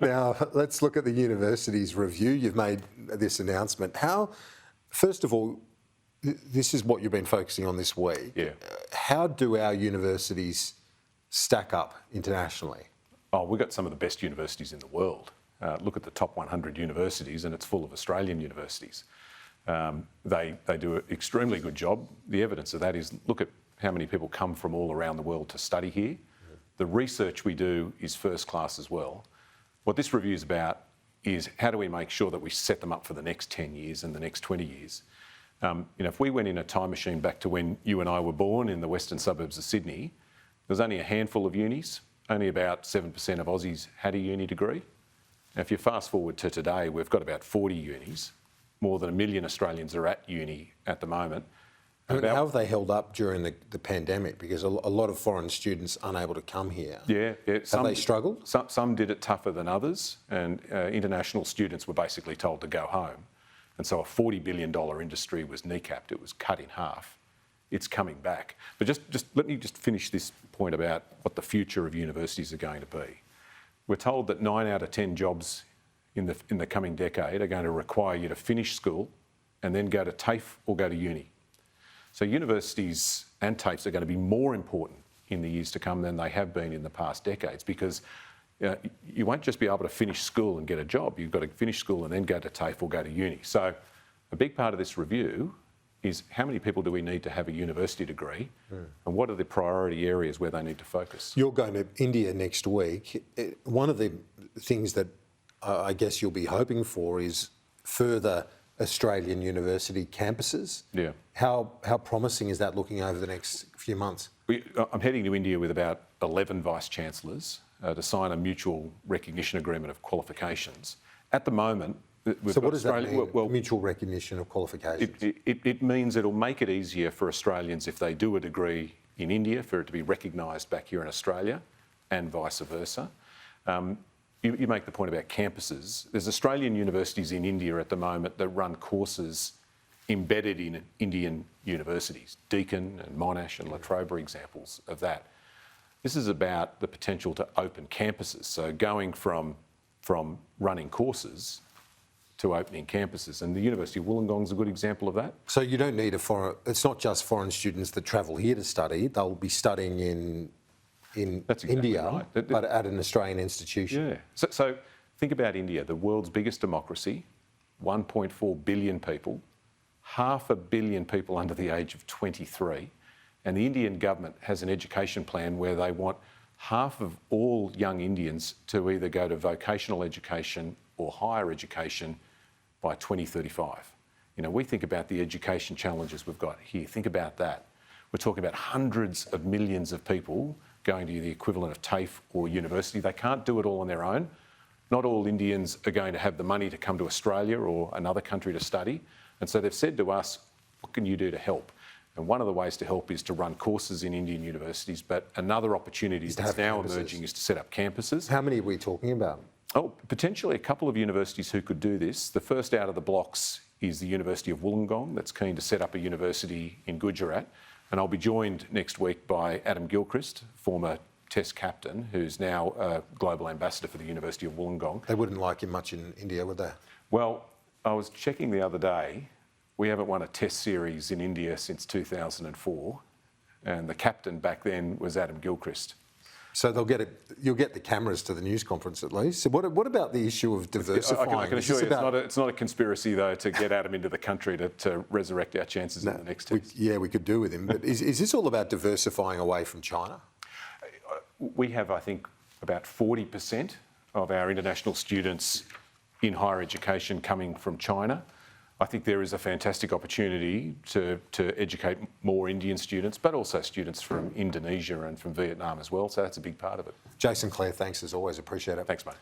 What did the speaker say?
Now, let's look at the university's review. You've made this announcement. First of all, this is what you've been focusing on this week. Yeah. How do our universities stack up internationally? Oh, we've got some of the best universities in the world. Look at the top 100 universities and it's full of Australian universities. They do an extremely good job. The evidence of that is look at how many people come from all around the world to study here. The research we do is first class as well. What this review is about is how do we make sure that we set them up for the next 10 years and the next 20 years. If we went in a time machine back to when you and I were born in the western suburbs of Sydney, there's only a handful of unis. Only about 7% of Aussies had a uni degree. Now, if you fast forward to today, we've got about 40 unis. More than 1 million Australians are at uni at the moment. How have they held up during the pandemic? Because a lot of foreign students unable to come here. Yeah. Have they struggled? Some did it tougher than others, and international students were basically told to go home. And so a $40 billion industry was kneecapped. It was cut in half. It's coming back. But just let me just finish this point about what the future of universities are going to be. We're told that 9 out of 10 jobs in the coming decade are going to require you to finish school and then go to TAFE or go to uni. So universities and TAFEs are going to be more important in the years to come than they have been in the past decades, because you won't just be able to finish school and get a job. You've got to finish school and then go to TAFE or go to uni. So a big part of this review is how many people do we need to have a university degree and what are the priority areas where they need to focus? You're going to India next week. One of the things that I guess you'll be hoping for is further Australian university campuses. Yeah. How promising is that looking over the next few months? I'm heading to India with about 11 Vice-Chancellors to sign a mutual recognition agreement of qualifications. At the moment, so what does that mean, mutual recognition of qualifications? It means it'll make it easier for Australians if they do a degree in India for it to be recognised back here in Australia and vice versa. You make the point about campuses. There's Australian universities in India at the moment that run courses embedded in Indian universities. Deakin and Monash and La Trobe are examples of that. This is about the potential to open campuses. So going from running courses to opening campuses. And the University of Wollongong is a good example of that. So you don't need it's not just foreign students that travel here to study. They'll be studying in That's exactly India, right. but at an Australian institution. Yeah. So think about India, the world's biggest democracy, 1.4 billion people, 500 million people under the age of 23. And the Indian government has an education plan where they want half of all young Indians to either go to vocational education or higher education by 2035. We think about the education challenges we've got here. Think about that. We're talking about hundreds of millions of people going to the equivalent of TAFE or university. They can't do it all on their own. Not all Indians are going to have the money to come to Australia or another country to study. And so they've said to us, what can you do to help? And one of the ways to help is to run courses in Indian universities, but another opportunity that's now emerging is to set up campuses. How many are we talking about? Oh, potentially a couple of universities who could do this. The first out of the blocks is the University of Wollongong that's keen to set up a university in Gujarat. And I'll be joined next week by Adam Gilchrist, former Test captain, who's now a global ambassador for the University of Wollongong. They wouldn't like him much in India, would they? Well, I was checking the other day. We haven't won a Test series in India since 2004. And the captain back then was Adam Gilchrist. So you'll get the cameras to the news conference at least. So what about the issue of diversifying? I can assure you it's not a conspiracy, though, to get Adam into the country to resurrect our chances in the next Test. We could do with him. But is this all about diversifying away from China? We have, I think, about 40% of our international students in higher education coming from China. I think there is a fantastic opportunity to educate more Indian students, but also students from Indonesia and from Vietnam as well. So that's a big part of it. Jason Clare, thanks as always. Appreciate it. Thanks, mate.